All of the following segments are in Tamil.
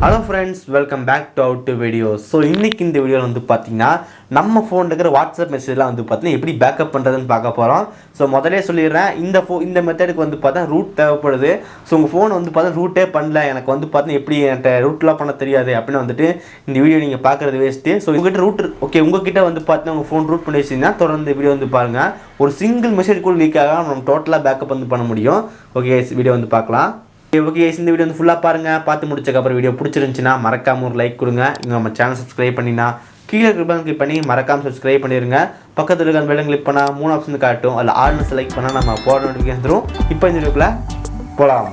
Hello friends, welcome back to our video. So இன்னைக்கு இந்த வீடியோல வந்து பாத்தீங்கன்னா நம்ம ஃபோன்ல இருக்கிற வாட்ஸ்அப் மெசேஜ்லாம் வந்து பாத்தீங்கன்னா எப்படி பேக்கப் பண்றதுன்னு பார்க்க போறோம். சோ முதல்லயே சொல்லிறேன் இந்த மெத்தடுக்கு வந்து பார்த்தா ரூட் தேவைப்படுது. சோ உங்க ஃபோன் வந்து பார்த்தா ரூட்டே பண்ணல எனக்கு வந்து பார்த்தா எப்படி என்கிட்ட ரூட்லாம் பண்ண தெரியாது அப்படினு வந்துட்டு இந்த வீடியோ நீங்க பார்க்கிறது வேஸ்ட். சோ உங்ககிட்ட ரூட் உங்ககிட்ட வந்து பார்த்தா உங்க ஃபோன் ரூட் பண்ணி வச்சீங்கன்னா தொடர்ந்து வீடியோ வந்து பாருங்க. ஒரு சிங்கிள் மெசேஜ் கூட லீக் ஆகாம நம்ம டோட்டலா பேக்கப் வந்து பண்ண முடியும். ஓகே வீடியோ வந்து பார்க்கலாம். ஓகே இந்த வீடியோ வந்து ஃபுல்லாக பாருங்கள். பார்த்து முடிச்சக்கப்புறம் வீடியோ பிடிச்சிருந்துச்சுன்னா மறக்காமல் ஒரு லைக் கொடுங்க. இங்கே நம்ம சேனல் சப்ஸ்கிரைப் பண்ணினா கீழே கிளிக் பண்ணி மறக்காமல் சப்ஸ்கிரைப் பண்ணிடுங்க. பக்கத்தில் இருக்க பெல்லை கிளிக் பண்ணால் 3 ஆப்ஷன் காட்டும். அதில் ஆல்னு செலக்ட் பண்ணால் நம்ம போட நோட்டிஃபிகேஷன் தரும். இப்போ இந்த வீடியோக்குள்ள போகலாம்.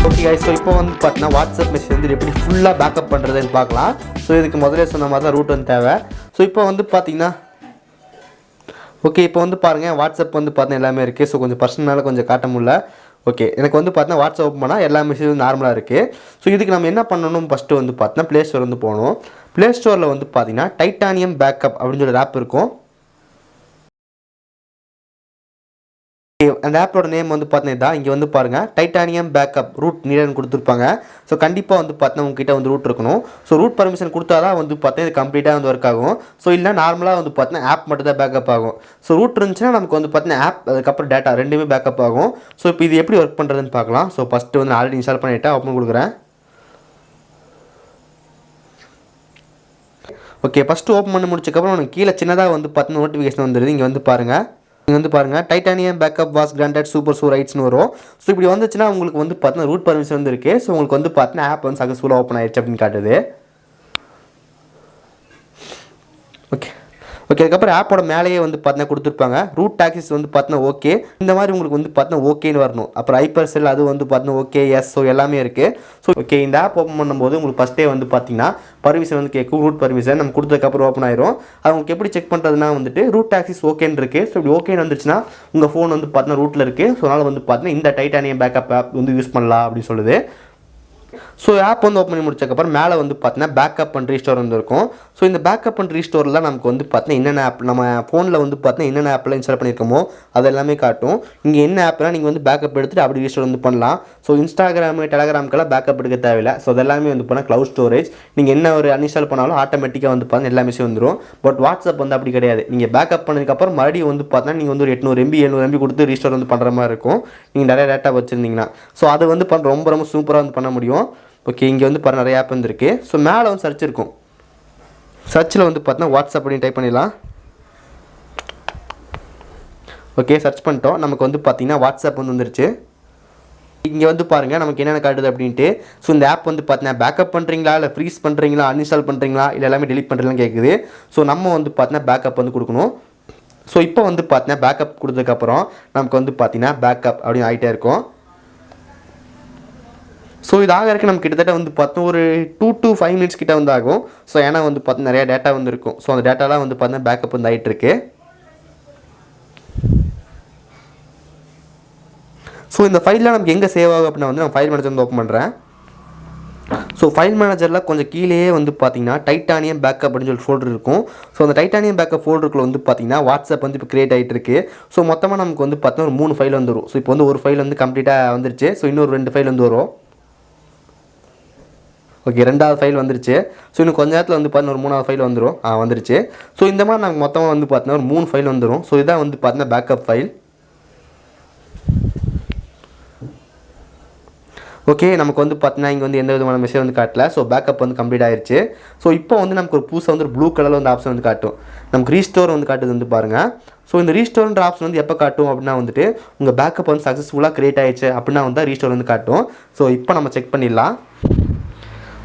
ஓகே கைஸ், ஸோ இப்போ வந்து பார்த்தீங்கன்னா வாட்ஸ்அப் மெசேஜ் வந்து எப்படி ஃபுல்லாக பேக்கப் பண்ணுறதுன்னு பார்க்கலாம். ஸோ இதுக்கு முதல்ல சொன்ன மாதிரி தான் ரூட் வந்து தேவை. ஸோ இப்போ வந்து பார்த்தீங்கன்னா ஓகே இப்போ வந்து பாருங்கள் வாட்ஸ்அப் வந்து பார்த்தீங்கன்னா எல்லாமே இருக்குது. ஸோ கொஞ்சம் பர்சனலாக கொஞ்சம் காட்ட முடியல. ஓகே எனக்கு வந்து பார்த்தீங்கன்னா வாட்ஸ்அப் ஓப்பன் பண்ணால் எல்லா மெசேஜும் நார்மலாக இருக்குது. ஸோ இதுக்கு நம்ம என்ன பண்ணணும், ஃபஸ்ட்டு வந்து பார்த்தீங்கன்னா ப்ளே ஸ்டோர் வந்து போகணும். ப்ளே ஸ்டோரில் வந்து பார்த்தீங்கன்னா டைட்டானியம் பேக்கப் அப்படின்னு சொல்லி ஆப் இருக்கும். அந்த ஆப்போட நேம் வந்து பார்த்தீங்கன்னா இங்கே வந்து பாருங்கள் டைட்டானியம் பேக்கப் ரூட் நீடன்னு கொடுத்துருப்பாங்க. ஸோ கண்டிப்பாக வந்து பார்த்தீங்கன்னா உங்ககிட்ட வந்து ரூட் இருக்கணும். ஸோ ரூட் பர்மிஷன் கொடுத்தா தான் வந்து பார்த்தீங்கன்னா இது கம்ப்ளீட்டாக வந்து ஒர்க் ஆகும். ஸோ இல்லை நார்மலாக வந்து பார்த்தீங்கன்னா ஆப் மட்டும் தான் பேக்கப் ஆகும். ஸோ ரூட் இருந்துச்சுன்னா நமக்கு வந்து பார்த்தீங்கன்னா ஆப் அதுக்கப்புறம் டேட்டா ரெண்டுமே பேக்கப் ஆகும். ஸோ இப்போ இது எப்படி ஒர்க் பண்ணுறதுன்னு பார்க்கலாம். ஸோ ஃபஸ்ட்டு வந்து ஆல்ரெடி இன்ஸ்டால் பண்ணிவிட்டேன், ஓப்பன் கொடுக்குறேன். ஓகே ஃபஸ்ட்டு ஓப்பன் பண்ணி முடிச்சக்கப்புறம் உனக்கு கீழே சின்னதாக வந்து பார்த்தீங்கன்னா நோட்டிஃபிகேஷன் வந்துடுது. இங்கே வந்து பாருங்கள் titanium backup was granted super சூ ரைட்ஸ்னு வரும். ஸோ இப்படி வந்துச்சுன்னா உங்களுக்கு வந்து பார்த்தீங்கன்னா ரூட் பர்மிஷன் வந்து இருக்குது. ஸோ உங்களுக்கு வந்து பார்த்தீங்கன்னா ஆப் வந்து சக்ஸஸ்ஃபுல்லாக ஓப்பன் ஆயிடுச்சு அப்படின்னு காட்டுது. ஓகே அதுக்கப்புறம் ஆப்போட மேலேயே வந்து பார்த்தீங்கன்னா கொடுத்துருப்பாங்க ரூட் டாக்ஸிஸ் வந்து பார்த்தீங்கன்னா ஓகே இந்த மாதிரி உங்களுக்கு வந்து பார்த்தீங்கன்னா ஓகேன்னு வரணும். அப்புறம் ஹைப்பர் செல் அது வந்து பார்த்தீங்கன்னா ஓகே எஸ். ஸோ எல்லாமே இருக்குது. ஸோ ஓகே இந்த ஆப் ஓப்பன் பண்ணும்போது உங்களுக்கு ஃபஸ்ட்டே வந்து பார்த்தீங்கன்னா பர்மிஷன் வந்து கேட்கும். ரூட் பர்மிஷன் நம்ம கொடுத்ததுக்கப்புறம் ஓப்பன் ஆயிரும். அது உங்களுக்கு எப்படி செக் பண்ணுறதுனா வந்துட்டு ரூட் டாக்ஸிஸ் ஓகேன்னு இருக்குது. ஸோ இப்படி ஓகேன்னு வந்துச்சுன்னா உங்கள் ஃபோன் வந்து பார்த்தீங்கன்னா ரூட்டில் இருக்குது. ஸோ அதனால் வந்து பார்த்தீங்கன்னா இந்த டைட்டானியம் பேக்கப் ஆப் வந்து யூஸ் பண்ணலாம் அப்படின்னு சொல்லுது. ஸோ ஆப் வந்து ஓப்பன் பண்ணி முடிச்சக்கப்புறம் மேலே வந்து பார்த்தீங்கன்னா பேக்கப் அண்ட் ரீஸ்டோர் வந்து இருக்கும். ஸோ இந்த பேக்கப் அண்ட் ரீஸ்டோரில் நமக்கு வந்து பார்த்தீங்கன்னா என்னென்ன ஆப் நம்ம ஃபோனில் வந்து பார்த்தீங்கன்னா என்னென்ன ஆப்லாம் இன்ஸ்டால் பண்ணியிருக்கோமோ அது எல்லாமே காட்டும். இங்கே என்ன ஆப்லாம் நீங்கள் வந்து பேக்கப் எடுத்துகிட்டு அப்படி ரீஸ்டோர் வந்து பண்ணலாம். ஸோ இன்ஸ்டாகிராமு டெலகிராமுக்கெல்லாம் பேக்கப் எடுக்க தேவையில்லை. ஸோ அதெல்லாமே வந்து பண்ணால் க்ளவுட் ஸ்டோரேஜ் நீங்கள் என்ன ஒரு அன்இன்ஸ்டால் பண்ணாலும் ஆட்டோமேட்டிக்காக வந்து பார்த்தீங்கன்னா எல்லா மெசேஜ் வந்துடும். பட் வாட்ஸ்அப் வந்து அப்படி கிடையாது. நீங்கள் பேக்கப் பண்ணதுக்கப்புறம் மறுபடியும் வந்து பார்த்தீங்கன்னா நீங்கள் வந்து ஒரு 800 MB 700 MB கொடுத்து ரீஸ்டோர் வந்து பண்ணுற மாதிரி இருக்கும். நீங்கள் நிறைய டேட்டா வச்சுருந்தீங்கன்னா ஸோ அதை வந்து ரொம்ப சூப்பராக வந்து பண்ண முடியும். ஓகே இங்கே வந்து பாருங்கள் நிறைய ஆப் வந்துருக்கு. ஸோ மேலே வந்து சர்ச் இருக்கும். சர்ச்சில் வந்து பார்த்தீங்கன்னா வாட்ஸ்அப் அப்படின்னு டைப் பண்ணிடலாம். ஓகே சர்ச் பண்ணிட்டோம். நமக்கு வந்து பார்த்தீங்கன்னா வாட்ஸ்அப் வந்து வந்துருச்சு. இங்கே வந்து பாருங்கள் நமக்கு என்னென்ன காட்டுது அப்படின்ட்டு. ஸோ இந்த ஆப் வந்து பார்த்தீங்கன்னா பேக்கப் பண்ணுறீங்களா இல்லை ஃப்ரீஸ் பண்ணுறீங்களா அன்இன்ஸ்டால் பண்ணுறீங்களா இல்லை எல்லாமே டெலிட் பண்ணுறீங்களான்னு கேட்குது. ஸோ நம்ம வந்து பார்த்தீங்கன்னா பேக்கப் வந்து கொடுக்கணும். ஸோ இப்போ வந்து பார்த்தீங்கன்னா பேக்கப் கொடுத்ததுக்கப்புறம் நமக்கு வந்து பார்த்தீங்கன்னா பேக்கப் அப்படின்னு ஆகிட்டே இருக்கும். ஸோ இது ஆகிறதுக்கு நம்ம கிட்டத்தட்ட வந்து பார்த்தோம் ஒரு 2 to 5 minutes கிட்ட வந்து ஆகும். ஸோ ஏன்னா வந்து பார்த்தீங்கன்னா நிறையா டேட்டா வந்து இருக்கும். ஸோ அந்த டேட்டாலாம் வந்து பார்த்தீங்கன்னா பேக்கப் வந்து ஆகிட்டுருக்கு. ஸோ இந்த ஃபைல்லாம் நமக்கு எங்கே சேவ் ஆகும் அப்படின்னா வந்து நான் ஃபைல் மேனேஜர் வந்து ஓப்பன் பண்ணுறேன். ஸோ ஃபைல் மேனேஜரில் கொஞ்சம் கீழேயே வந்து பார்த்தீங்கன்னா டைட்டானியம் பேக்கப் அப்படின்னு சொல்லி ஃபோல்டர் இருக்கும். ஸோ அந்த டைட்டானியம் பேக்கப் ஃபோல்டருக்குள்ள வந்து பார்த்தீங்கன்னா வாட்ஸ்அப் வந்து இப்போ கிரியேட் ஆகிட்டு இருக்கு. ஸோ மொத்தமாக நமக்கு வந்து பார்த்தீங்கன்னா ஒரு 3 ஃபைல் வந்துடும். ஸோ இப்போ வந்து ஒரு ஃபைல் வந்து கம்ப்ளீட்டாக வந்துருச்சு. ஸோ இன்னொரு 2 ஃபைல் வந்து வரும். ஓகே 2வது ஃபைல் வந்துருச்சு. ஸோ இன்னும் கொஞ்ச நேரத்தில் வந்து பார்த்தீங்கன்னா ஒரு 3வது ஃபைல் வந்துடும். வந்துருச்சு. ஸோ இந்த மாதிரி நமக்கு மொத்தமாக வந்து பார்த்தீங்கன்னா ஒரு 3 ஃபைல் வந்துடும். ஸோ இதான் வந்து பார்த்தீங்கன்னா பேக்கப் ஃபைல். ஓகே நமக்கு வந்து பார்த்தீங்கன்னா இங்கே வந்து எந்த விதமான மெசேஜ் வந்து காட்டல. ஸோ பேக்கப் வந்து கம்ப்ளீட் ஆயிடுச்சு. ஸோ இப்போ வந்து நமக்கு ஒரு புதுசாக வந்து ப்ளூ கலரில் வந்து ஆப்ஷன் வந்து காட்டும். நமக்கு ரீஸ்டோர் வந்து காட்டுது வந்து பாருங்கள். ஸோ இந்த ரீஸ்டோர்ன்ற ஆப்ஷன் வந்து எப்போ காட்டும் அப்படின்னா வந்துட்டு உங்கள் பேக்கப் வந்து சக்ஸஸ்ஃபுல்லாக கிரியேட் ஆயிடுச்சு அப்படின்னா வந்து ரீஸ்டோர் வந்து காட்டும். ஸோ இப்போ நம்ம செக் பண்ணிடலாம்.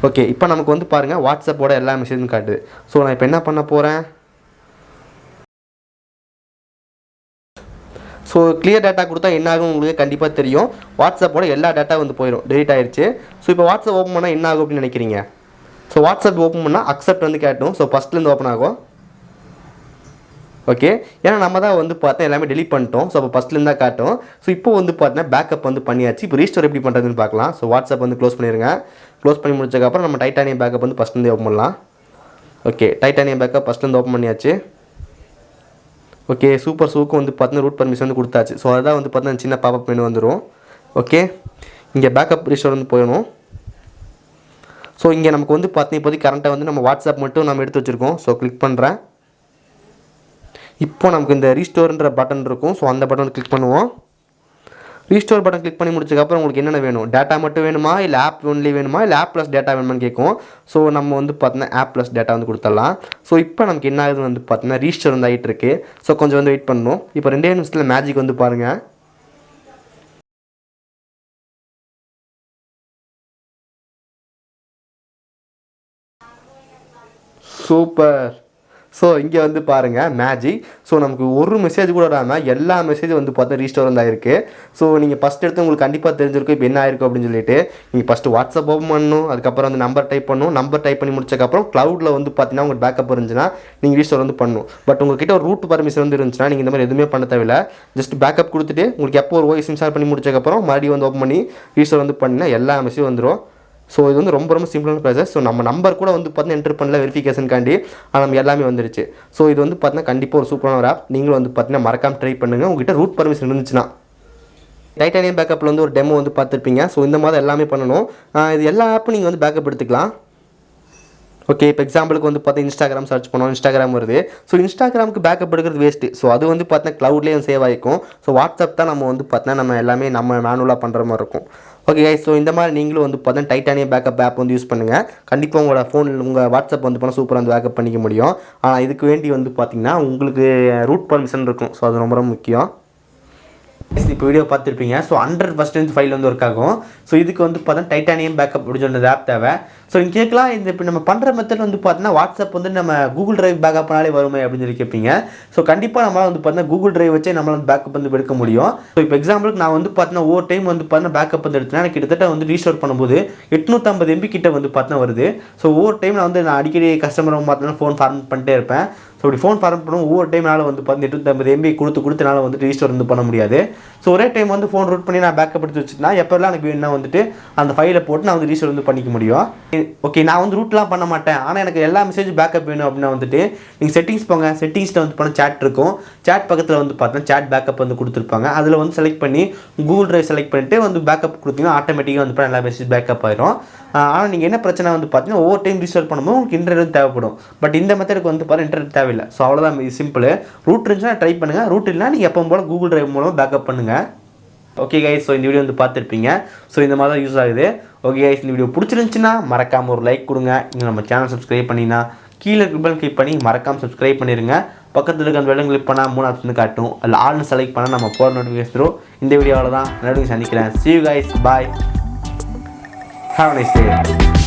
ஓகே இப்போ நமக்கு வந்து பாருங்கள் வாட்ஸ்அப்போட எல்லா மெசேஜும் காட்டுது. ஸோ நான் இப்போ என்ன பண்ண போகிறேன், ஸோ கிளியர் டேட்டா கொடுத்தா என்ன ஆகும் உங்களுக்கு கண்டிப்பாக தெரியும். வாட்ஸ்அப்போட எல்லா டேட்டா வந்து போயிடும், டெலிட் ஆயிடுச்சு. ஸோ இப்போ வாட்ஸ்அப் ஓப்பன் பண்ணால் என்ன ஆகும் அப்படின்னு நினைக்கிறீங்க. ஸோ வாட்ஸ்அப் ஓப்பன் பண்ணால் அக்செப்ட் வந்து கேட்டும். ஸோ ஃபஸ்ட்லேருந்து ஓப்பன் ஆகும். ஓகே ஏன்னா நம்ம தான் வந்து பார்த்தா எல்லாமே டெலிட் பண்ணிட்டோம். ஸோ அப்போ ஃபஸ்ட்லேருந்து தான் காட்டும். ஸோ இப்போ வந்து பார்த்தீங்கன்னா பேக்கப் வந்து பண்ணியாச்சு. இப்போ ரீஸ்டோர் எப்படி பண்ணுறதுன்னு பார்க்கலாம். ஸோ வாட்ஸ்அப் வந்து க்ளோஸ் பண்ணிடுங்க. க்ளோஸ் பண்ணி முடிச்சதுக்கப்புறம் நம்ம டைட்டானியம் பேக்கப் வந்து ஃபஸ்ட்லேருந்து ஓப்பன் பண்ணலாம். ஓகே டைட்டானியம் பேக்கப் ஃபஸ்ட்லேருந்து ஓப்பன் பண்ணியாச்சு. ஓகே சூப்பர் ஷூக்கு வந்து பார்த்தீங்கன்னா ரூட் பர்மிஷன் வந்து கொடுத்தாச்சு. ஸோ அதான் வந்து பார்த்தீங்கன்னா சின்ன பாப்பப் மெனு வந்துடும். ஓகே இங்கே பேக்கப் ரீஸ்டோர் வந்து போயிடணும். ஸோ இங்கே நமக்கு வந்து பார்த்தீங்கன்னா இப்போதைக்கு கரண்ட்டாக வந்து நம்ம வாட்ஸ்அப் மட்டும் நம்ம எடுத்து வச்சுருக்கோம். ஸோ கிளிக் பண்ணுறேன். இப்போ நமக்கு இந்த ரீஸ்டோர்ன்ற பட்டன் இருக்கும். ஸோ அந்த பட்டன் கிளிக் பண்ணுவோம். ரீஸ்டோர் பட்டன் கிளிக் பண்ணி முடிச்சதுக்கப்புறம் உங்களுக்கு என்னென்ன வேணும், டேட்டா மட்டும் வேணுமா இல்லை ஆப் ஒன்லி வேணுமா இல்லை ஆப் ப்ளஸ் டேட்டா வேணுமான்னு கேட்கும். ஸோ நம்ம வந்து பார்த்தீங்கன்னா ஆப் ப்ளஸ் டேட்டா வந்து கொடுத்துடலாம். ஸோ இப்போ நமக்கு என்ன ஆகுது வந்து பார்த்தீங்கன்னா ரீஸ்டோர் வந்து ஆகிட்டு இருக்கு. ஸோ கொஞ்சம் வந்து வெயிட் பண்ணணும். இப்போ 2 நிமிஷத்தில் மேஜிக் வந்து பாருங்கள். சூப்பர். ஸோ இங்கே வந்து பாருங்கள் மேஜிக். ஸோ நமக்கு ஒரு மெசேஜ் கூட வராமல் எல்லா மெசேஜும் வந்து பார்த்தா ரீஸ்டோர் வந்து ஆயிருக்கு. ஸோ நீங்கள் ஃபஸ்ட் எடுத்து உங்களுக்கு கண்டிப்பாக தெரிஞ்சிருக்கும் இப்போ என்ன ஆயிருக்கும் அப்படின்னு சொல்லிட்டு. நீங்கள் ஃபஸ்ட்டு வாட்ஸ்அப் ஓப்பன் பண்ணணும். அதுக்கப்புறம் வந்து நம்பர் டைப் பண்ணணும். நம்பர் டைப் பண்ணி முடிச்சக்கப்புறம் க்ளவுடில் வந்து பார்த்தீங்கன்னா உங்களுக்கு பேக்கப் இருந்துச்சுன்னா நீங்கள் ரீஸ்டோர் வந்து பண்ணணும். பட் உங்கள்கிட்ட ஒரு ரூட் பர்மிஷன் வந்து இருந்துச்சுன்னா நீங்கள் இந்த மாதிரி எதுவுமே பண்ண தேவையில்லை. ஜஸ்ட் பேக்கப் கொடுத்துட்டு உங்களுக்கு எப்போ ஒரு ஓஎஸ் இன்ஸ்டால் பண்ணி முடிச்சக்கப்புறம் மறுபடியும் வந்து ஓப்பன் பண்ணி ரீஸ்டோர் வந்து பண்ணினா எல்லா மெசேஜும் வந்துடும். ஸோ இது வந்து ரொம்ப சிம்பிளான ப்ராசஸ். ஸோ நம்ம நம்பர் கூட வந்து பார்த்தீங்கன்னா என்ட்ரு பண்ணல வெரிஃபிகேஷனுக்காண்டி, ஆனால் நம்ம எல்லாமே வந்துருச்சு. ஸோ இது வந்து பார்த்தீங்கன்னா கண்டிப்பாக ஒரு சூப்பரான ஒரு ஆப். நீங்களும் வந்து பார்த்தீங்கன்னா மறக்காம ட்ரை பண்ணுங்கள். உங்கள்கிட்ட ரூட் பர்மிஷன் இருந்துச்சுன்னா. டைட்டானியம் பேக்கப்பில் வந்து ஒரு டெமோ வந்து பார்த்துருப்பீங்க. ஸோ இந்த மாதிரி எல்லாமே பண்ணணும். இது எல்லா ஆப்பும் நீங்கள் வந்து பேக்கப் எடுத்துக்கலாம். ஓகே இப்போ எக்ஸாம்பிளுக்கு வந்து பார்த்தா இன்ஸ்டாகிராம் சர்ச் பண்ணோம், இன்ஸ்டாகிராம் வருது. ஸோ இன்ஸ்டாகிராமுக்கு பேக்கப் எடுக்கிறது வேஸ்ட்டு. ஸோ அது வந்து பார்த்தீங்கன்னா க்ளவுட்லேயே சேவ் ஆகிக்கும். ஸோ வாட்ஸ்அப் தான் நம்ம வந்து பார்த்தீங்கன்னா நம்ம எல்லாமே நம்ம மேனுவலாக பண்ணுற மாதிரி இருக்கும். ஓகே ஸோ இந்த மாதிரி நீங்களும் வந்து பார்த்தீங்கன்னா டைட்டானியம் பேக்கப் ஆப் வந்து யூஸ் பண்ணுங்கள். கண்டிப்பாக உங்களோட ஃபோனில் உங்கள் வாட்ஸ்அப் வந்து பண்ணால் சூப்பராக வந்து பேக்கப் பண்ணிக்க முடியும். ஆனால் இதுக்கு வேண்டி வந்து பார்த்தீங்கன்னா உங்களுக்கு ரூட் பர்மிஷன் இருக்கும். ஸோ அது ரொம்ப முக்கியம். இப்போ வீடியோ பார்த்துருப்பீங்க. ஸோ 100% ஃபைல் வந்து ஒர்க் ஆகும். ஸோ இதுக்கு வந்து பார்த்தா டைட்டானியம் பேக்கப் அப்படின்னு சொல்லிட்டு ஆப் தேவை. ஸோ நீங்கள் கேட்கலாம் இந்த இப்போ நம்ம பண்ணுற மெத்தட் வந்து பார்த்தீங்கன்னா வாட்ஸ்அப் வந்து நம்ம கூகுள் டிரைவ் பேக்கப் பண்ணாலே வருமே அப்படின்னு சொல்லி கேட்பீங்க. ஸோ கண்டிப்பாக நம்மளால் வந்து பார்த்தீங்கன்னா கூகுள் டிரைவ் வச்சே நம்மளால் வந்து பேக்கப் வந்து எடுக்க முடியும். ஸோ இப்போ எக்ஸாம்பிளுக்கு நான் வந்து பார்த்தீங்கன்னா ஒவ்வொரு டைம் வந்து பார்த்தீங்கன்னா பேக்கப் வந்து எடுத்தேன்னா எனக்கு கிட்டத்தட்ட வந்து ரீஸ்டோர் பண்ணும்போது 850 MB கிட்ட வந்து பார்த்தீங்கன்னா வருது. ஸோ ஒவ்வொரு டைம் நான் அடிக்கடி கஸ்டமர் பார்த்தீங்கன்னா ஃபோன் ஃபார்ம் பண்ணிட்டே இருப்பேன். ஸோ இப்படி ஃபோன் ஃபார்ம் பண்ணும் ஒவ்வொரு டைம் என்னால் வந்து பார்த்தீங்கன்னா 850 MB கொடுத்தனால வந்து ரீஸ்டோர் வந்து பண்ண முடியாது. ஸோ ஒரே டைம் வந்து ஃபோன் ரூட் பண்ணி நான் பேக்கப் எடுத்து வச்சுட்டேன்னா எப்போல்லாம் எனக்கு வேணும்னா வந்துட்டு அந்த ஃபைலை போட்டு நான் வந்து ரீஸ்டோர் வந்து பண்ணிக்க முடியும். ஓகே நான் வந்து ரூட்லாம் பண்ண மாட்டேன், ஆனால் எனக்கு எல்லா மெசேஜும் பேக்கப் வேணும் அப்படின்னா வந்துட்டு நீங்கள் செட்டிங்ஸ் போங்க. செட்டிங்ஸில் வந்து பண்ண சேட் இருக்கும். சேட் பக்கத்தில் வந்து பார்த்தீங்கன்னா சேட் பேக்கப் வந்து கொடுத்துருப்பாங்க. அதில் வந்து செலக்ட் பண்ணி கூகுள் டிரைவ் செலக்ட் பண்ணிட்டு வந்து பேக்கப் கொடுத்தீங்கன்னா ஆட்டோமேட்டிக்காக வந்து எல்லா மெசேஜ் பேக்கப் ஆயிரும். ஆனால் நீங்கள் என்ன பிரச்சனை வந்து பார்த்தீங்கன்னா ஒவ்வொரு டைம் ரீஸ்டோர் பண்ணும்போது உங்களுக்கு இன்டர்நெட் தேவைப்படும். பட் இந்த மெத்தடுக்கு வந்து பார்த்தீங்கன்னா இன்டர்நெட் தேவையில்லை. ஸோ அவ்வளோதான் சிம்பிள். ரூட் இருந்துச்சுன்னா ட்ரை பண்ணுங்கள். ரூட் இல்லைனா நீங்கள் எப்போ போல கூகுள் டிரைவ் மூலமாக பேக்கப் பண்ணுங்கள். ஓகே கைஸ் ஸோ இந்த வீடியோ வந்து பார்த்துருப்பீங்க. ஸோ இந்த மாதிரி தான் யூஸ் ஆகுது. ஓகே கைஸ் இந்த வீடியோ பிடிச்சிருந்துச்சுன்னா மறக்காமல் ஒரு லைக் கொடுங்க. நீங்கள் நம்ம சேனல் சப்ஸ்கிரைப் பண்ணினா கீழே ரிப்பன் கிளிக் பண்ணி மறக்காமல் சப்ஸ்கிரைப் பண்ணிடுங்க. பக்கத்தில் இருக்க அந்த வெள்ளம் கிளிக் பண்ணால் 3 ஆப்ஷன் காட்டும். அதில் ஆல்னு செலக்ட் பண்ணால் நம்ம போகிற நோட்டிஃபிகேஷன் தரும். இந்த வீடியோவில் தான் நடுவில் சந்திக்கிறேன். See you guys, bye, have a nice day.